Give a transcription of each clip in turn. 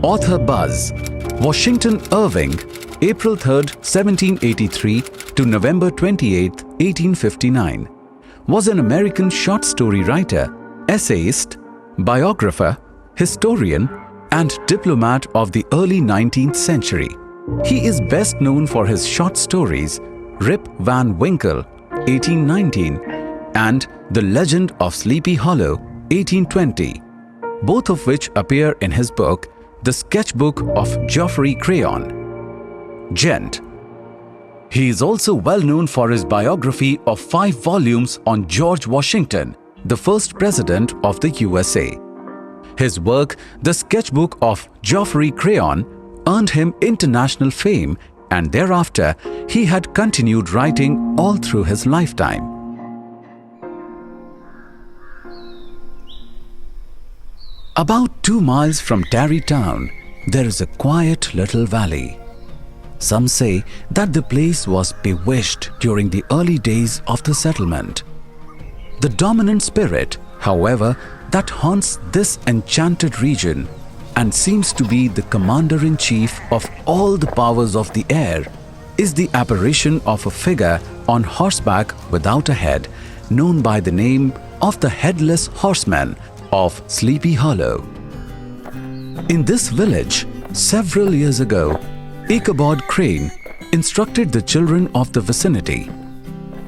Author buzz. Washington Irving, April 3, 1783 to November 28, 1859, was an American short story writer, essayist, biographer, historian, and diplomat of the early 19th century. He is best known for his short stories Rip Van Winkle, 1819, and The Legend of Sleepy Hollow, 1820, both of which appear in his book The Sketchbook of Geoffrey Crayon. Gent. He is also well known for his biography of 5 volumes on George Washington, the first president of the USA. His work, The Sketchbook of Geoffrey Crayon, earned him international fame, and thereafter he had continued writing all through his lifetime. About 2 miles from Tarrytown, there is a quiet little valley. Some say that the place was bewitched during the early days of the settlement. The dominant spirit, however, that haunts this enchanted region and seems to be the commander-in-chief of all the powers of the air is the apparition of a figure on horseback without a head, known by the name of the Headless Horseman of Sleepy Hollow. In this village, several years ago, Ichabod Crane instructed the children of the vicinity.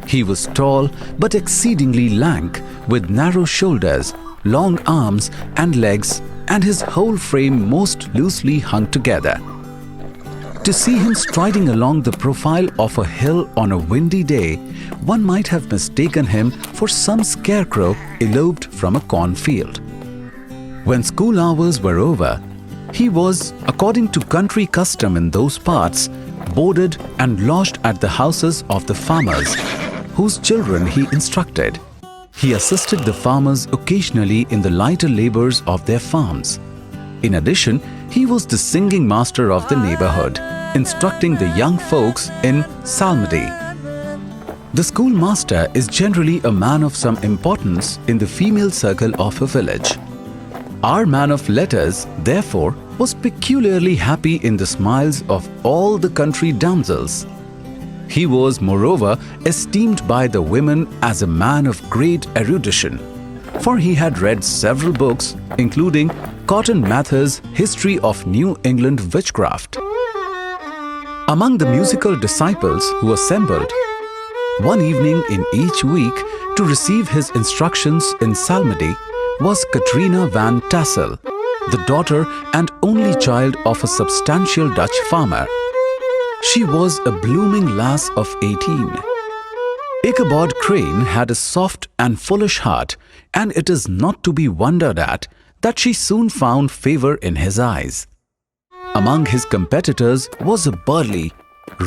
He was tall but exceedingly lank, with narrow shoulders, long arms and legs, and his whole frame most loosely hung together. To see him striding along the profile of a hill on a windy day, one might have mistaken him for some scarecrow eloped from a cornfield. When school hours were over, he was, according to country custom in those parts, boarded and lodged at the houses of the farmers, whose children he instructed. He assisted the farmers occasionally in the lighter labors of their farms. In addition, he was the singing master of the neighborhood, instructing the young folks in psalmody. The schoolmaster is generally a man of some importance in the female circle of a village. Our man of letters, therefore, was peculiarly happy in the smiles of all the country damsels. He was, moreover, esteemed by the women as a man of great erudition, for he had read several books, including Cotton Mather's History of New England Witchcraft. Among the musical disciples who assembled one evening in each week to receive his instructions in psalmody was Katrina van Tassel, the daughter and only child of a substantial Dutch farmer. She was a blooming lass of 18. Ichabod Crane had a soft and foolish heart, and it is not to be wondered at that she soon found favor in his eyes. Among his competitors was a burly,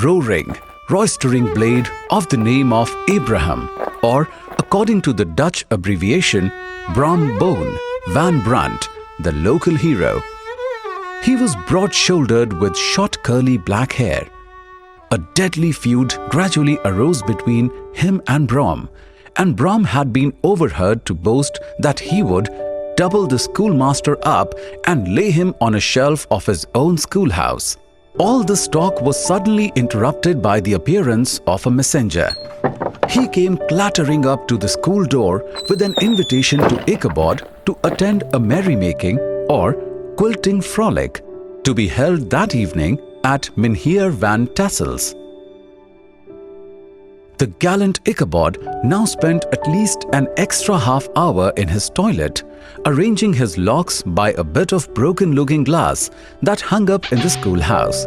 roaring, roistering blade of the name of Abraham, or, according to the Dutch abbreviation, Bram Boon van Brunt, the local hero. He was broad-shouldered with short curly black hair. A deadly feud gradually arose between him and Bram had been overheard to boast that he would double the schoolmaster up and lay him on a shelf of his own schoolhouse. All this talk was suddenly interrupted by the appearance of a messenger. He came clattering up to the school door with an invitation to Ichabod to attend a merrymaking or quilting frolic to be held that evening at Mynheer van Tassel's. The gallant Ichabod now spent at least an extra half hour in his toilet, arranging his locks by a bit of broken looking glass that hung up in the schoolhouse.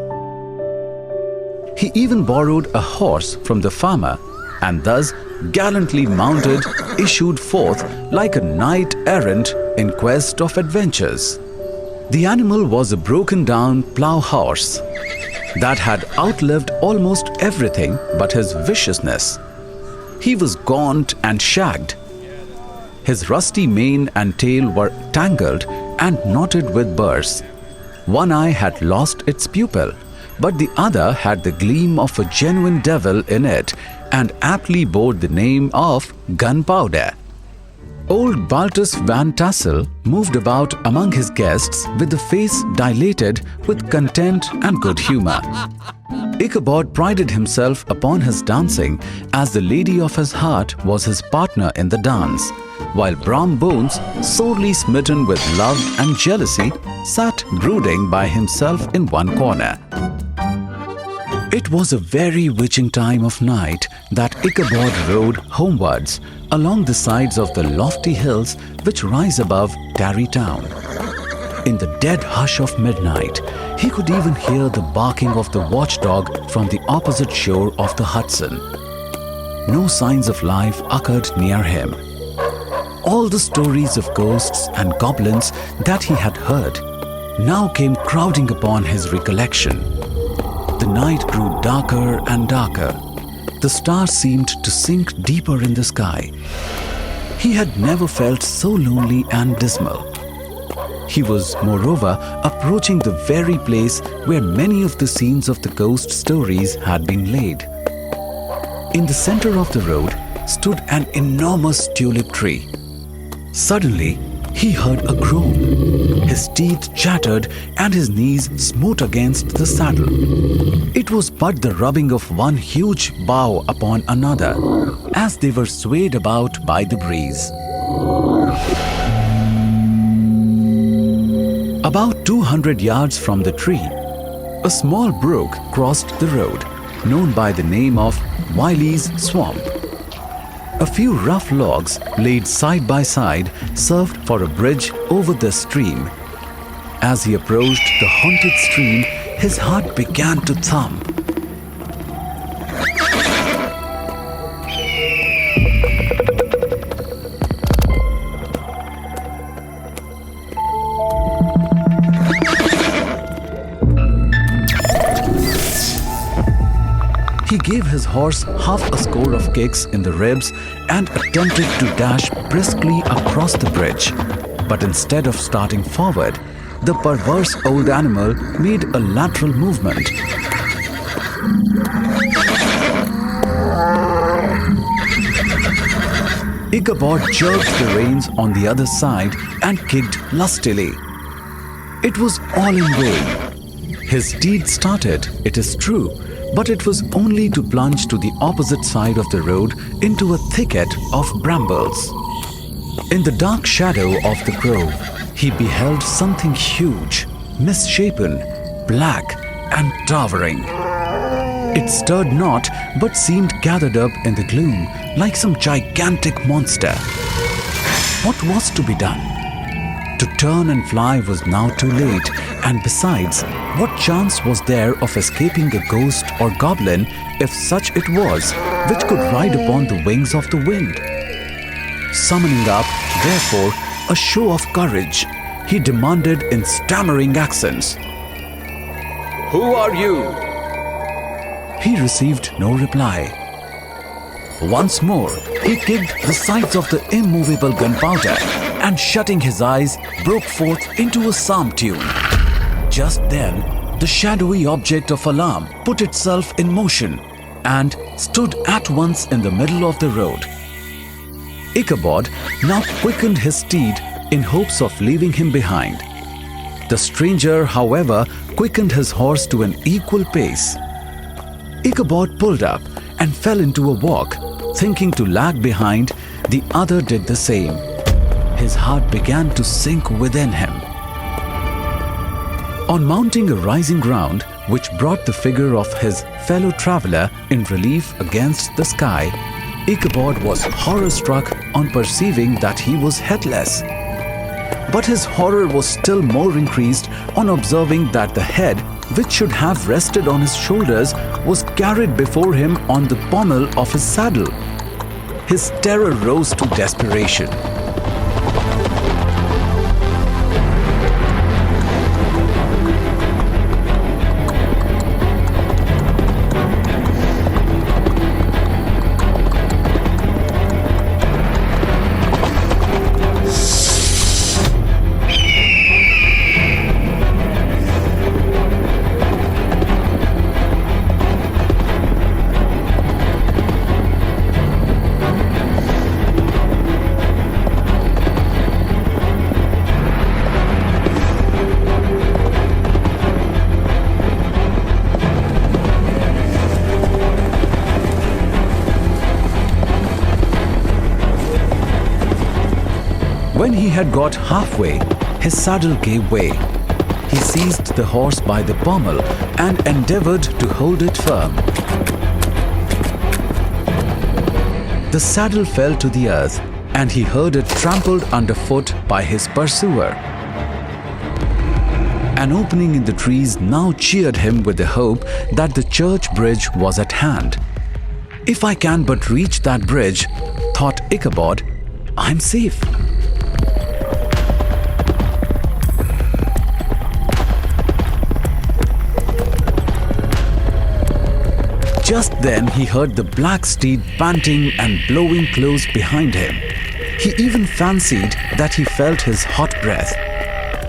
He even borrowed a horse from the farmer, and thus, gallantly mounted, issued forth like a knight-errant in quest of adventures. The animal was a broken-down plough horse that had outlived almost everything but his viciousness. He was gaunt and shagged. His rusty mane and tail were tangled and knotted with burrs. One eye had lost its pupil, but the other had the gleam of a genuine devil in it and aptly bore the name of Gunpowder. Old Baltus Van Tassel moved about among his guests with the face dilated with content and good humor. Ichabod prided himself upon his dancing, as the lady of his heart was his partner in the dance, while Brom Bones, sorely smitten with love and jealousy, sat brooding by himself in one corner. It was a very witching time of night that Ichabod rode homewards along the sides of the lofty hills which rise above Tarry Town. In the dead hush of midnight, he could even hear the barking of the watchdog from the opposite shore of the Hudson. No signs of life occurred near him. All the stories of ghosts and goblins that he had heard now came crowding upon his recollection. The night grew darker and darker. The stars seemed to sink deeper in the sky. He had never felt so lonely and dismal. He was, moreover, approaching the very place where many of the scenes of the ghost stories had been laid. In the center of the road stood an enormous tulip tree. Suddenly, he heard a groan. His teeth chattered and his knees smote against the saddle. It was but the rubbing of one huge bough upon another as they were swayed about by the breeze. About 200 yards from the tree, a small brook crossed the road, known by the name of Wiley's Swamp. A few rough logs laid side by side served for a bridge over the stream. As he approached the haunted stream, his heart began to thump. He gave his horse half a score of kicks in the ribs and attempted to dash briskly across the bridge. But instead of starting forward, the perverse old animal made a lateral movement. Ichabod jerked the reins on the other side and kicked lustily. It was all in vain. His steed started, it is true, but it was only to plunge to the opposite side of the road into a thicket of brambles. In the dark shadow of the grove, he beheld something huge, misshapen, black, and towering. It stirred not, but seemed gathered up in the gloom like some gigantic monster. What was to be done? To turn and fly was now too late, and besides, what chance was there of escaping a ghost or goblin, if such it was, which could ride upon the wings of the wind? Summoning up, therefore, a show of courage, he demanded in stammering accents, "Who are you?" He received no reply. Once more, he kicked the sides of the immovable gunpowder and, shutting his eyes, broke forth into a psalm tune. Just then, the shadowy object of alarm put itself in motion and stood at once in the middle of the road. Ichabod now quickened his steed in hopes of leaving him behind. The stranger, however, quickened his horse to an equal pace. Ichabod pulled up and fell into a walk, thinking to lag behind. The other did the same. His heart began to sink within him. On mounting a rising ground, which brought the figure of his fellow traveler in relief against the sky, Ichabod was horror-struck on perceiving that he was headless. But his horror was still more increased on observing that the head, which should have rested on his shoulders, was carried before him on the pommel of his saddle. His terror rose to desperation. When he had got halfway, his saddle gave way. He seized the horse by the pommel and endeavored to hold it firm. The saddle fell to the earth, and he heard it trampled underfoot by his pursuer. An opening in the trees now cheered him with the hope that the church bridge was at hand. "If I can but reach that bridge," thought Ichabod, "I'm safe." Just then he heard the black steed panting and blowing close behind him. He even fancied that he felt his hot breath.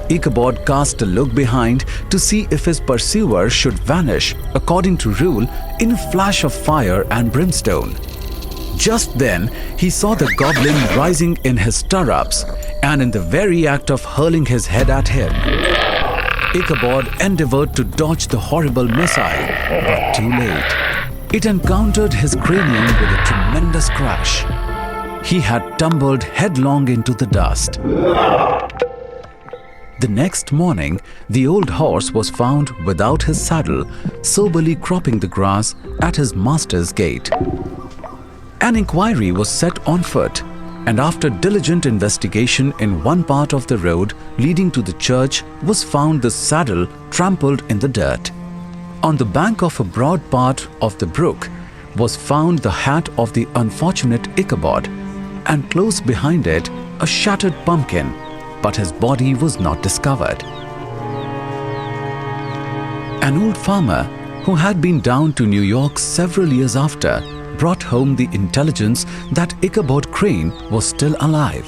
Ichabod cast a look behind to see if his pursuer should vanish, according to rule, in a flash of fire and brimstone. Just then he saw the goblin rising in his stirrups and in the very act of hurling his head at him. Ichabod endeavored to dodge the horrible missile, but too late. It encountered his cranium with a tremendous crash. He had tumbled headlong into the dust. The next morning, the old horse was found without his saddle, soberly cropping the grass at his master's gate. An inquiry was set on foot, and after diligent investigation in one part of the road leading to the church was found the saddle trampled in the dirt. On the bank of a broad part of the brook was found the hat of the unfortunate Ichabod, and close behind it a shattered pumpkin, but his body was not discovered. An old farmer who had been down to New York several years after brought home the intelligence that Ichabod Crane was still alive,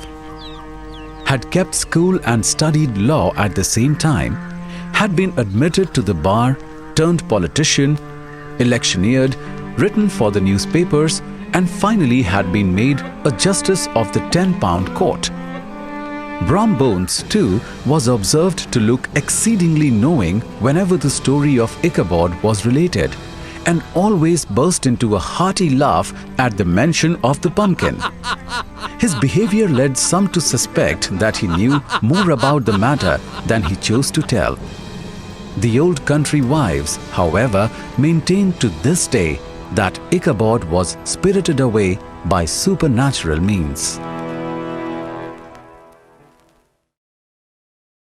had kept school and studied law at the same time, had been admitted to the bar, turned politician, electioneered, written for the newspapers, and finally had been made a justice of the 10-pound court. Brom Bones, too, was observed to look exceedingly knowing whenever the story of Ichabod was related, and always burst into a hearty laugh at the mention of the pumpkin. His behavior led some to suspect that he knew more about the matter than he chose to tell. The old country wives, however, maintain to this day that Ichabod was spirited away by supernatural means.